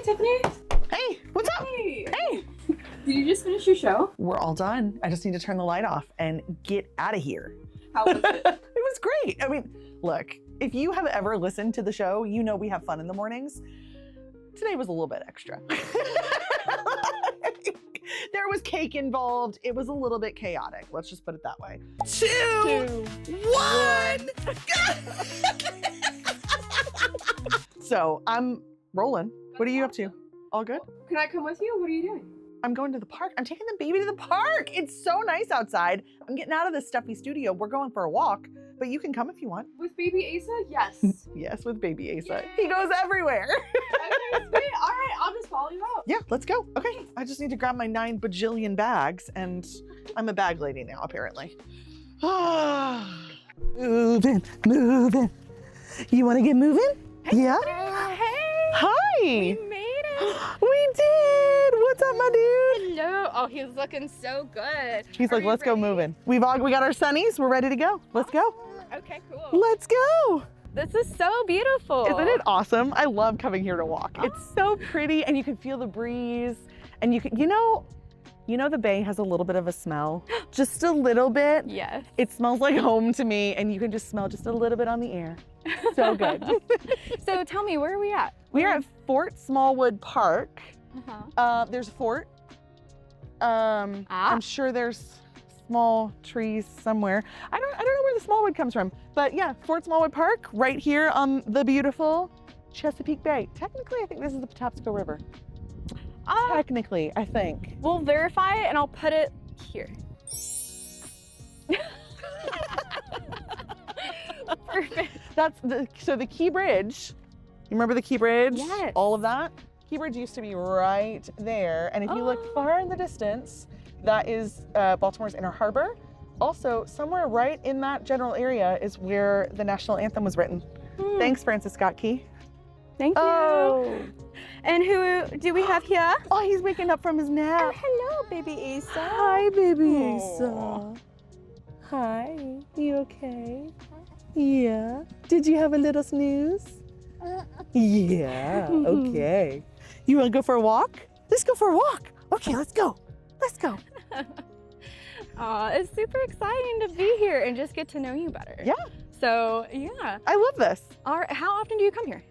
Tiffany. Hey, what's up? Hey. Hey. Did you just finish your show? We're all done. I just need to turn the light off and get out of here. How was it? It was great. I mean, look, if you have ever listened to the show, you know we have fun in the mornings. Today was a little bit extra. There was cake involved. It was a little bit chaotic. Let's just put it that way. 2, 1. So I'm rolling. What are you up to? All good? Can I come with you? What are you doing? I'm going to the park. I'm taking the baby to the park. It's so nice outside. I'm getting out of this stuffy studio. We're going for a walk, but you can come if you want. With baby Asa? Yes. Yes, with baby Asa. Yay. He goes everywhere. Okay, sweet. All right, I'll just follow you out. Yeah, let's go. Okay, I just need to grab my 9 bajillion bags, and I'm a bag lady now, apparently. Moving. You want to get moving? Hey, Yeah? Hey. Hi. We made it. We did. What's up, my dude? Hello. Oh, he's looking so good. He's like, let's go moving. We got our sunnies. We're ready to go. Let's go. Okay, cool. Let's go. This is so beautiful. Isn't it awesome? I love coming here to walk. It's so pretty, and you can feel the breeze, and you know the bay has a little bit of a smell, just a little bit. Yes. It smells like home to me, and you can just smell just a little bit on the air. So good. So tell me, where are we at? We are at Fort Smallwood Park. Uh-huh. There's a fort. I'm sure there's small trees somewhere. I don't know where the Smallwood comes from, but yeah, Fort Smallwood Park, right here on the beautiful Chesapeake Bay. Technically, I think this is the Patapsco River. Technically, I think. We'll verify it, and I'll put it here. Perfect. So the Key Bridge, you remember the Key Bridge? Yes. All of that? Key Bridge used to be right there. And if you look far in the distance, that is Baltimore's Inner Harbor. Also, somewhere right in that general area is where the national anthem was written. Thanks, Francis Scott Key. Thank you. Oh. And who do we have here? Oh, he's waking up from his nap. Hello, baby Asa. Hi, baby Asa. Aw. Hi, you okay? Yeah. Did you have a little snooze? Yeah, okay. You wanna go for a walk? Let's go for a walk. Okay, let's go. Let's go. It's super exciting to be here and just get to know you better. Yeah. So, yeah. I love this. All right, how often do you come here?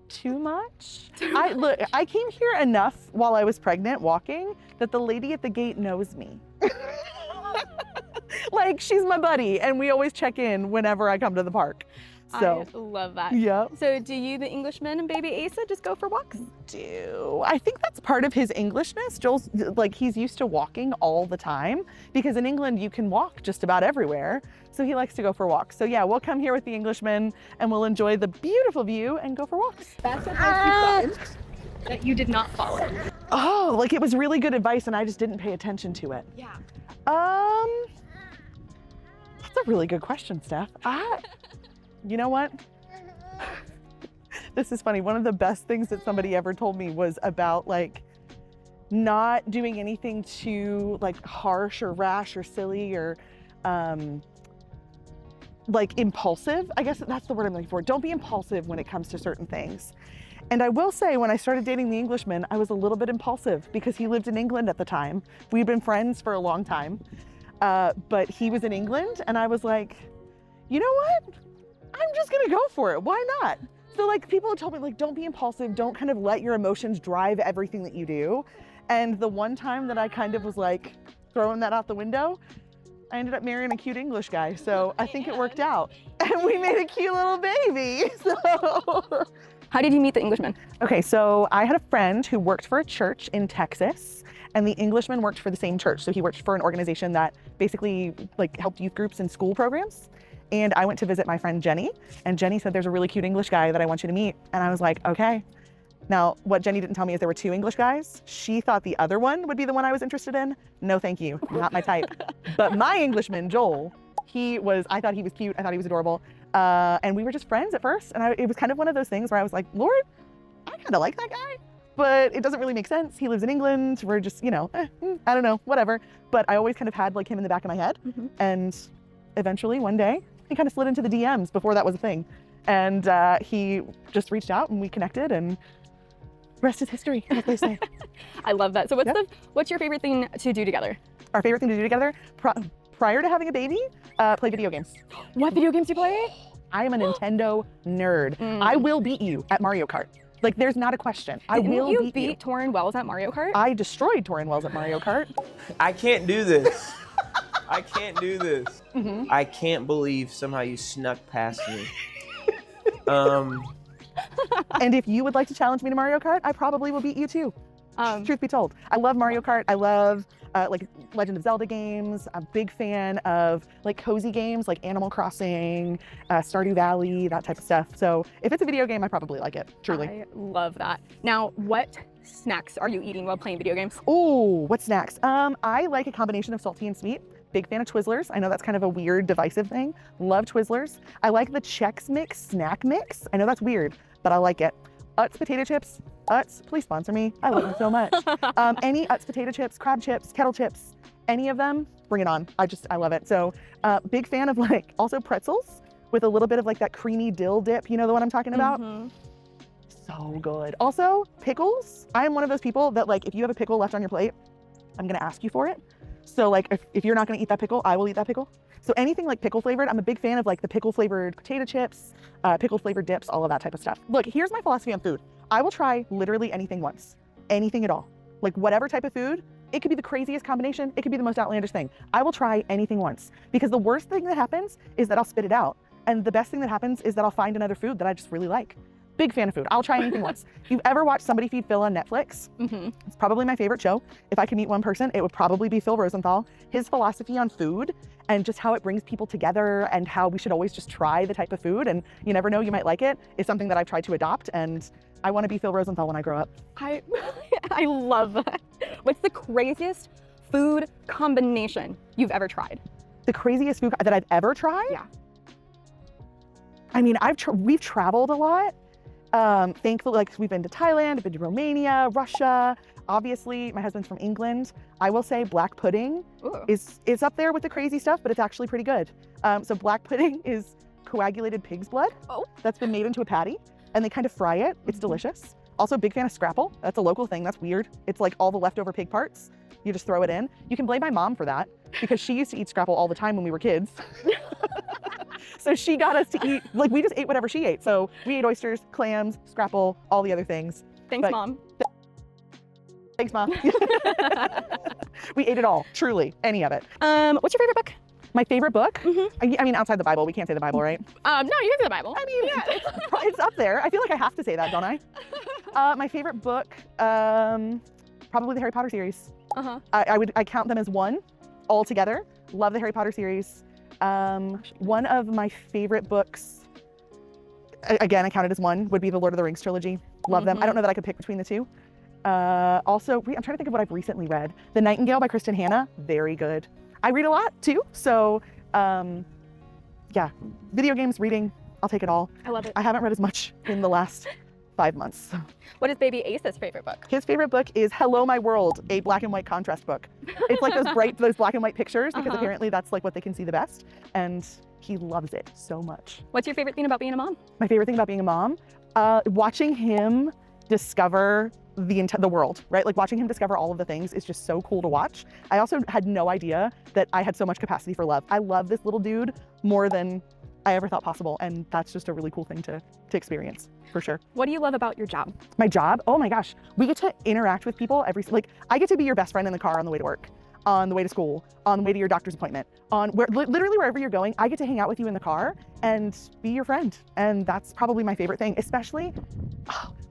Too much? I came here enough while I was pregnant walking that the lady at the gate knows me. Like, she's my buddy, and we always check in whenever I come to the park. So, I love that. yeah. So do you, the Englishman, and baby Asa just go for walks? I think that's part of his Englishness. Joel's, like, he's used to walking all the time because in England you can walk just about everywhere. So he likes to go for walks. So yeah, we'll come here with the Englishman and we'll enjoy the beautiful view and go for walks. That's advice you got that you did not follow. Oh, like it was really good advice and I just didn't pay attention to it. Yeah. That's a really good question, Steph. You know what? This is funny. One of the best things that somebody ever told me was about like not doing anything too like harsh or rash or silly or like impulsive. I guess that's the word I'm looking for. Don't be impulsive when it comes to certain things. And I will say, when I started dating the Englishman, I was a little bit impulsive because he lived in England at the time. We'd been friends for a long time, but he was in England and I was like, you know what? I'm just gonna go for it. Why not? So like people have told me like, don't be impulsive. Don't kind of let your emotions drive everything that you do. And the one time that I kind of was like throwing that out the window, I ended up marrying a cute English guy. So I think it worked out. And we made a cute little baby. So. How did you meet the Englishman? Okay, so I had a friend who worked for a church in Texas and the Englishman worked for the same church. So he worked for an organization that basically like helped youth groups and school programs. And I went to visit my friend Jenny, and Jenny said, there's a really cute English guy that I want you to meet. And I was like, okay. Now, what Jenny didn't tell me is there were 2 English guys. She thought the other one would be the one I was interested in. No, thank you, not my type. But my Englishman, Joel, I thought he was cute, I thought he was adorable. And we were just friends at first. And it was kind of one of those things where I was like, Lord, I kind of like that guy, but it doesn't really make sense. He lives in England. We're just, I don't know, whatever. But I always kind of had like him in the back of my head. Mm-hmm. And eventually one day, he kind of slid into the DMs before that was a thing. And he just reached out and we connected and Rest is history, as they say. I love that. So what's your favorite thing to do together? Our favorite thing to do together, prior to having a baby, play video games. What video games do you play? I am a Nintendo nerd. I will beat you at Mario Kart. Like, there's not a question. I will beat you. Beat Torin Wells at Mario Kart? I destroyed Torin Wells at Mario Kart. I can't do this. I can't do this. I can't believe somehow you snuck past me. And if you would like to challenge me to Mario Kart, I probably will beat you too. Truth be told, I love Mario Kart. I love like Legend of Zelda games. I'm a big fan of like cozy games like Animal Crossing, Stardew Valley, that type of stuff. So if it's a video game, I probably like it, truly. I love that. Now, what snacks are you eating while playing video games? Oh, what snacks? I like a combination of salty and sweet. Big fan of Twizzlers. I know that's kind of a weird, divisive thing. Love Twizzlers. I like the Chex Mix snack mix. I know that's weird, but I like it. Utz potato chips. Utz, please sponsor me. I love them so much. Any Utz potato chips, crab chips, kettle chips, any of them, bring it on. I love it. So big fan of like also pretzels with a little bit of like that creamy dill dip. You know the one I'm talking about? So good. Also pickles. I am one of those people that like, if you have a pickle left on your plate, I'm gonna ask you for it. So like if you're not gonna eat that pickle, I will eat that pickle. So anything like pickle flavored, I'm a big fan of like the pickle flavored potato chips, pickle flavored dips, all of that type of stuff. Look, here's my philosophy on food. I will try literally anything once, anything at all. Like whatever type of food, it could be the craziest combination, it could be the most outlandish thing. I will try anything once because the worst thing that happens is that I'll spit it out. And the best thing that happens is that I'll find another food that I just really like. Big fan of food. I'll try anything once. If you've ever watched Somebody Feed Phil on Netflix, it's probably my favorite show. If I could meet one person, it would probably be Phil Rosenthal. His philosophy on food and just how it brings people together and how we should always just try the type of food and you never know, you might like it, is something that I've tried to adopt, and I want to be Phil Rosenthal when I grow up. I love that. What's the craziest food combination you've ever tried? The craziest food that I've ever tried? Yeah. I mean, we've traveled a lot. Thankfully, like we've been to Thailand, I've been to Romania, Russia. Obviously, my husband's from England. I will say black pudding is up there with the crazy stuff, but it's actually pretty good. So black pudding is coagulated pig's blood that's been made into a patty, and they kind of fry it. It's delicious. Also, big fan of scrapple. That's a local thing. That's weird. It's like all the leftover pig parts. You just throw it in. You can blame my mom for that because she used to eat scrapple all the time when we were kids. So she got us to eat, like we just ate whatever she ate. So we ate oysters, clams, scrapple, all the other things. Thanks, Mom. Thanks, Mom. We ate it all, truly, any of it. What's your favorite book? My favorite book? I mean, outside the Bible. We can't say the Bible, right? No, you can say the Bible. I mean, it's up there. I feel like I have to say that, don't I? My favorite book, probably the Harry Potter series. I count them as one altogether. Love the Harry Potter series. One of my favorite books, again, I count it as one, would be the Lord of the Rings trilogy. Love them. I don't know that I could pick between the two. Also, I'm trying to think of what I've recently read. The Nightingale by Kristen Hanna, very good. I read a lot too, so yeah, video games, reading, I'll take it all. I love it. I haven't read as much in the last 5 months. What is baby Ace's favorite book? His favorite book is Hello My World, a black and white contrast book. It's like those black and white pictures because apparently that's like what they can see the best. And he loves it so much. What's your favorite thing about being a mom? My favorite thing about being a mom? Watching him discover the world, right? Like watching him discover all of the things is just so cool to watch. I also had no idea that I had so much capacity for love. I love this little dude more than I ever thought possible. And that's just a really cool thing to experience, for sure. What do you love about your job? My job? Oh my gosh. We get to interact with people I get to be your best friend in the car on the way to work, on the way to school, on the way to your doctor's appointment, literally wherever you're going, I get to hang out with you in the car and be your friend. And that's probably my favorite thing, especially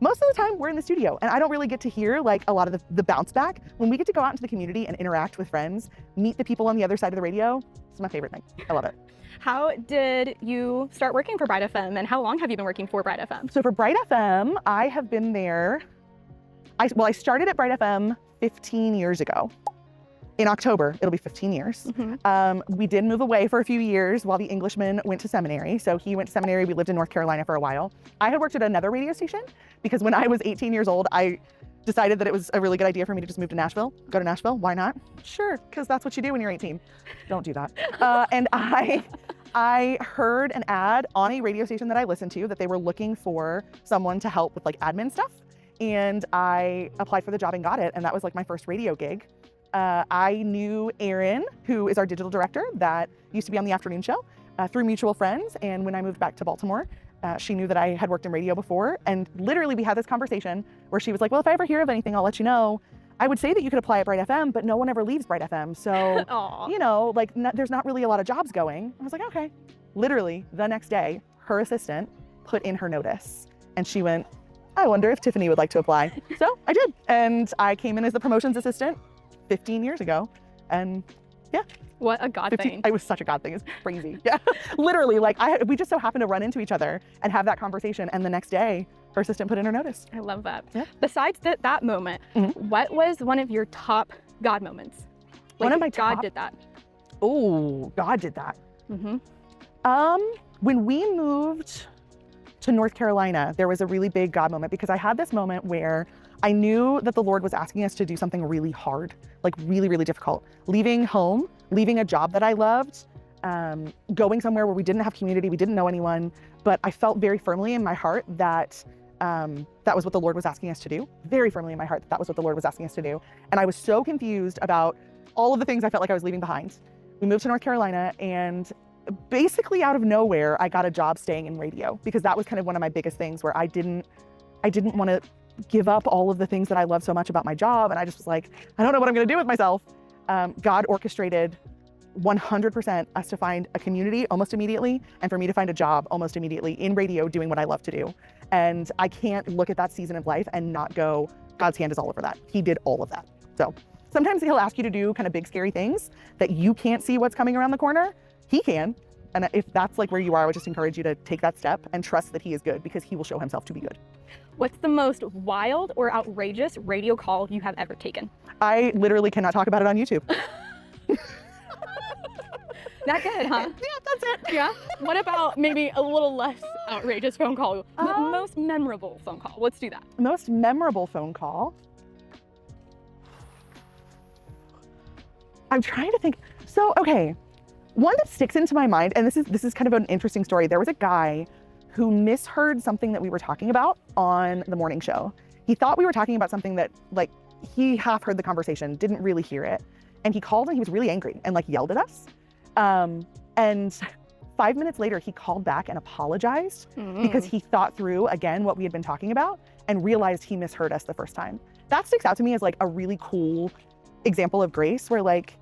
most of the time we're in the studio and I don't really get to hear like a lot of the bounce back. When we get to go out into the community and interact with friends, meet the people on the other side of the radio, it's my favorite thing. I love it. How did you start working for Bright FM and how long have you been working for Bright FM? So for Bright FM, I have been there, I started at Bright FM 15 years ago. In October, it'll be 15 years. We did move away for a few years while the Englishman went to seminary. So he went to seminary, we lived in North Carolina for a while. I had worked at another radio station because when I was 18 years old, I decided that it was a really good idea for me to just move to Nashville, go to Nashville, why not? Sure, because that's what you do when you're 18. Don't do that. And I heard an ad on a radio station that I listened to that they were looking for someone to help with like admin stuff. and I applied for the job and got it. And that was like my first radio gig. I knew Erin, who is our digital director that used to be on the afternoon show, through mutual friends. And when I moved back to Baltimore, she knew that I had worked in radio before. And literally we had this conversation where she was like, well, if I ever hear of anything, I'll let you know. I would say that you could apply at Bright FM, but no one ever leaves Bright FM. So, you know, like there's not really a lot of jobs going. I was like, okay. Literally the next day, her assistant put in her notice and she went, I wonder if Tiffanie would like to apply. So I did. And I came in as the promotions assistant 15 years ago. And yeah. What a God thing. It was such a God thing. It's crazy. Yeah. Literally, like we just so happened to run into each other and have that conversation. And the next day, her assistant put in her notice. I love that. Yeah. Besides that moment, what was one of your top God moments? Like, one of my top? God did that. Oh, God did that. When we moved to North Carolina, there was a really big God moment because I had this moment where I knew that the Lord was asking us to do something really hard, like really, really difficult. Leaving home, leaving a job that I loved, going somewhere where we didn't have community, we didn't know anyone, but I felt very firmly in my heart that that was what the Lord was asking us to do. Very firmly in my heart that was what the Lord was asking us to do. And I was so confused about all of the things I felt like I was leaving behind. We moved to North Carolina and basically out of nowhere, I got a job staying in radio because that was kind of one of my biggest things where I didn't want to give up all of the things that I love so much about my job. And I just was like, I don't know what I'm going to do with myself. God orchestrated 100% us to find a community almost immediately and for me to find a job almost immediately in radio doing what I love to do. And I can't look at that season of life and not go, God's hand is all over that. He did all of that. So sometimes he'll ask you to do kind of big, scary things that you can't see what's coming around the corner. He can. And if that's like where you are, I would just encourage you to take that step and trust that he is good because he will show himself to be good. What's the most wild or outrageous radio call you have ever taken? I literally cannot talk about it on YouTube. That good, huh? Yeah, that's it. Yeah. What about maybe a little less outrageous phone call? Most memorable phone call. Let's do that. Most memorable phone call. I'm trying to think. So, okay. One that sticks into my mind, and this is kind of an interesting story. There was a guy who misheard something that we were talking about on the morning show. He thought we were talking about something that, like, he half heard the conversation, didn't really hear it. And he called and he was really angry and like yelled at us. And 5 minutes later, he called back and apologized because he thought through again what we had been talking about and realized he misheard us the first time. That sticks out to me as like a really cool example of grace where like,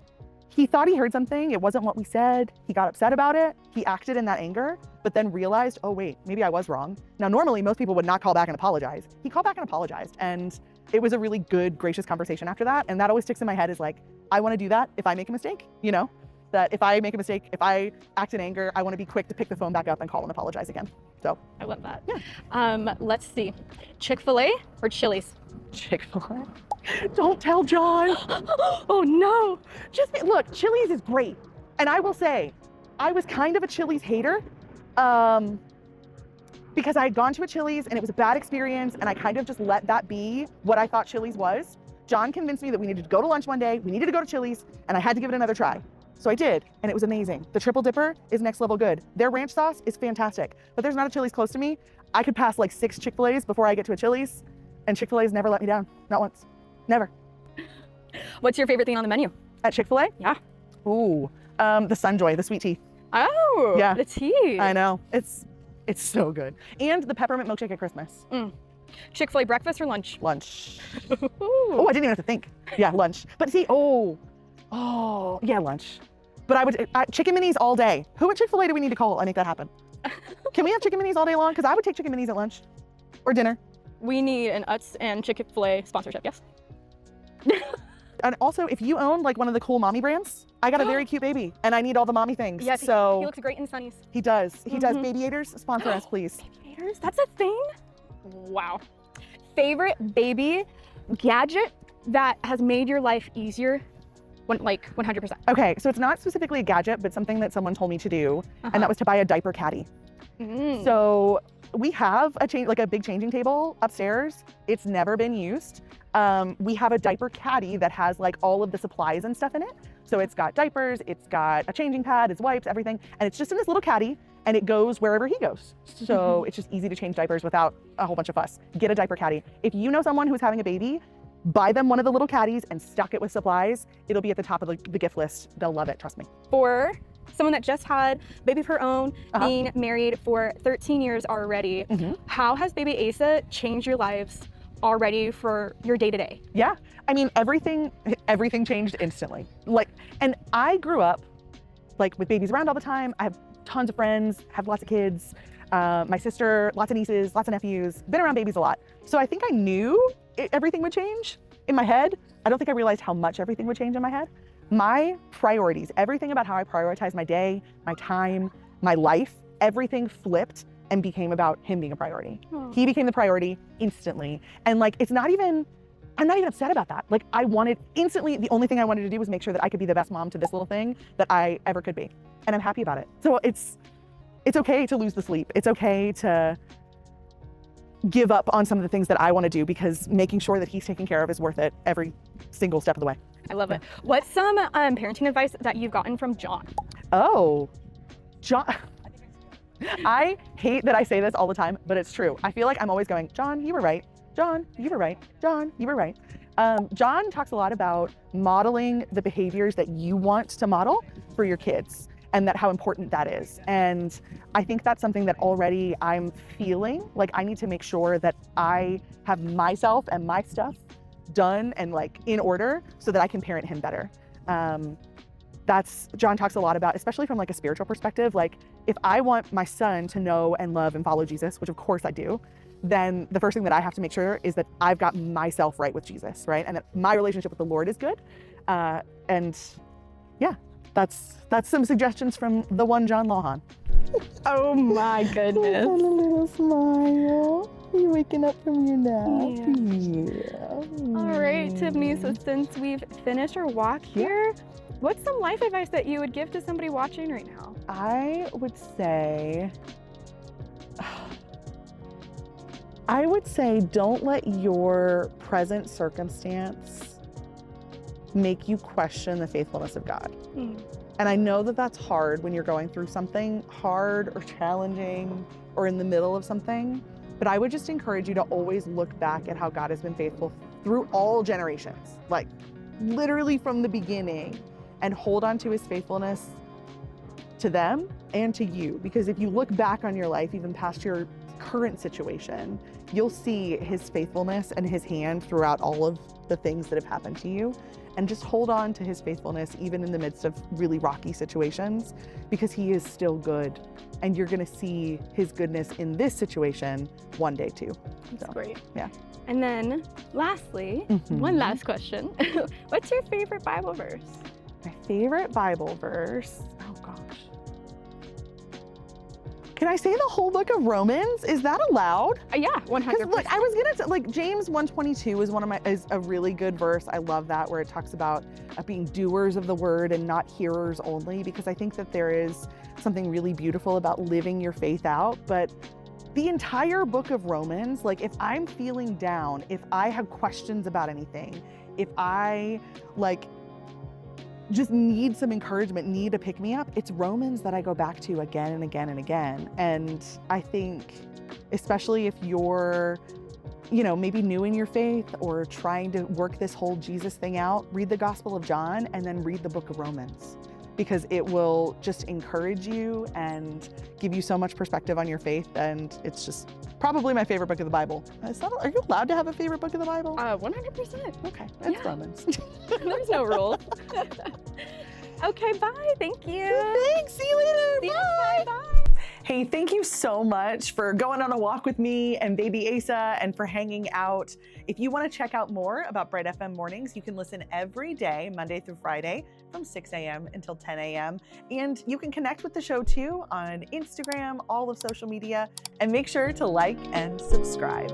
he thought he heard something, it wasn't what we said, he got upset about it, he acted in that anger, but then realized, oh wait, maybe I was wrong. Now normally most people would not call back and apologize. He called back and apologized, and it was a really good, gracious conversation after that, and that always sticks in my head is like, I wanna do that if I make a mistake, you know? That if I make a mistake, if I act in anger, I wanna be quick to pick the phone back up and call and apologize again. So. I love that. Yeah. Let's see, Chick-fil-A or Chili's? Chick-fil-A. Don't tell John. Oh no. Look, Chili's is great. And I will say, I was kind of a Chili's hater because I had gone to a Chili's and it was a bad experience and I kind of just let that be what I thought Chili's was. John convinced me that we needed to go to lunch one day, we needed to go to Chili's, and I had to give it another try. So I did, and it was amazing. The triple dipper is next level good. Their ranch sauce is fantastic, but there's not a Chili's close to me. I could pass like 6 Chick-fil-A's before I get to a Chili's, and Chick-fil-A's never let me down, not once. Never. What's your favorite thing on the menu? At Chick-fil-A? Yeah. Ooh, the Sunjoy, the sweet tea. Oh, yeah. The tea. I know, it's so good. And the peppermint milkshake at Christmas. Chick-fil-A breakfast or lunch? Lunch. Oh, I didn't even have to think. Yeah, lunch. But see, yeah, lunch. But I would, chicken minis all day. Who at Chick-fil-A do we need to call and make that happen? Can we have chicken minis all day long? Because I would take chicken minis at lunch or dinner. We need an Utz and Chick-fil-A sponsorship, yes? And also, if you own like one of the cool mommy brands, I got a very cute baby and I need all the mommy things. Yes, so he looks great in Sunnies. He does. He does. Babyators, sponsor us, please. Babyators? That's a thing? Wow. Favorite baby gadget that has made your life easier? Like 100%. Okay, so it's not specifically a gadget, but something that someone told me to do, and that was to buy a diaper caddy. So we have a big changing table upstairs. It's never been used. We have a diaper caddy that has like all of the supplies and stuff in it. So it's got diapers, it's got a changing pad, it's wipes, everything, and it's just in this little caddy. and it goes wherever he goes. So it's just easy to change diapers without a whole bunch of fuss. Get a diaper caddy. If you know someone who's having a baby, buy them one of the little caddies and stock it with supplies. It'll be at the top of the gift list. They'll love it, trust me. For someone that just had a baby of her own, being married for 13 years already, how has baby Asa changed your lives already for your day-to-day? Yeah, I mean, everything changed instantly. Like, and I grew up like with babies around all the time. I have tons of friends, have lots of kids, my sister, lots of nieces, lots of nephews, been around babies a lot. So I think I knew everything would change in my head. I don't think I realized how much everything would change in my head. My priorities, everything about how I prioritize my day, my time, my life, everything flipped and became about him being a priority. He became the priority instantly. And like, I'm not even upset about that. Like, I wanted instantly, the only thing I wanted to do was make sure that I could be the best mom to this little thing that I ever could be. And I'm happy about it. So it's okay to lose the sleep. It's okay to give up on some of the things that I want to do, because making sure that he's taken care of is worth it every single step of the way. I love it. What's some parenting advice that you've gotten from John? Oh, John. I hate that I say this all the time, but it's true. I feel like I'm always going, John, you were right. John, you were right. John, you were right. John talks a lot about modeling the behaviors that you want to model for your kids, and that how important that is. And I think that's something that already I'm feeling like I need to make sure that I have myself and my stuff done and like in order so that I can parent him better. John talks a lot about, especially from like a spiritual perspective, like if I want my son to know and love and follow Jesus, which of course I do, then the first thing that I have to make sure is that I've got myself right with Jesus, right? And that my relationship with the Lord is good. And yeah, that's some suggestions from the one John Lawhon. Oh my goodness. A little smile. You're waking up from your nap. Yeah. All right, Tiffanie, so since we've finished our walk here, what's some life advice that you would give to somebody watching right now? I would say don't let your present circumstance make you question the faithfulness of God. And I know that that's hard when you're going through something hard or challenging or in the middle of something, but I would just encourage you to always look back at how God has been faithful through all generations, like literally from the beginning, and hold on to his faithfulness to them and to you. Because if you look back on your life, even past your current situation, you'll see his faithfulness and his hand throughout all of the things that have happened to you. And just hold on to his faithfulness even in the midst of really rocky situations, because he is still good. And you're gonna see his goodness in this situation one day too. That's great. Yeah. And then lastly, one last question. What's your favorite Bible verse? My favorite Bible verse, oh gosh. Can I say the whole book of Romans? Is that allowed? Yeah, 100%. Look, I was gonna like James 1:22 is a really good verse. I love that, where it talks about being doers of the word and not hearers only, because I think that there is something really beautiful about living your faith out. But the entire book of Romans, like if I'm feeling down, if I have questions about anything, if I like just need some encouragement, need a pick me up, it's Romans that I go back to again and again and again. And I think, especially if you're, maybe new in your faith or trying to work this whole Jesus thing out, read the Gospel of John and then read the book of Romans, because it will just encourage you and give you so much perspective on your faith. And it's just probably my favorite book of the Bible. Are you allowed to have a favorite book of the Bible? 100%. Okay, it's Romans. There's no rules. Okay, bye. Thank you. Thanks. See you later. See you. Bye. Bye. Hey, thank you so much for going on a walk with me and baby Asa, and for hanging out. If you want to check out more about Bright FM Mornings, you can listen every day, Monday through Friday, from 6 a.m. until 10 a.m. And you can connect with the show too on Instagram, all of social media, and make sure to like and subscribe.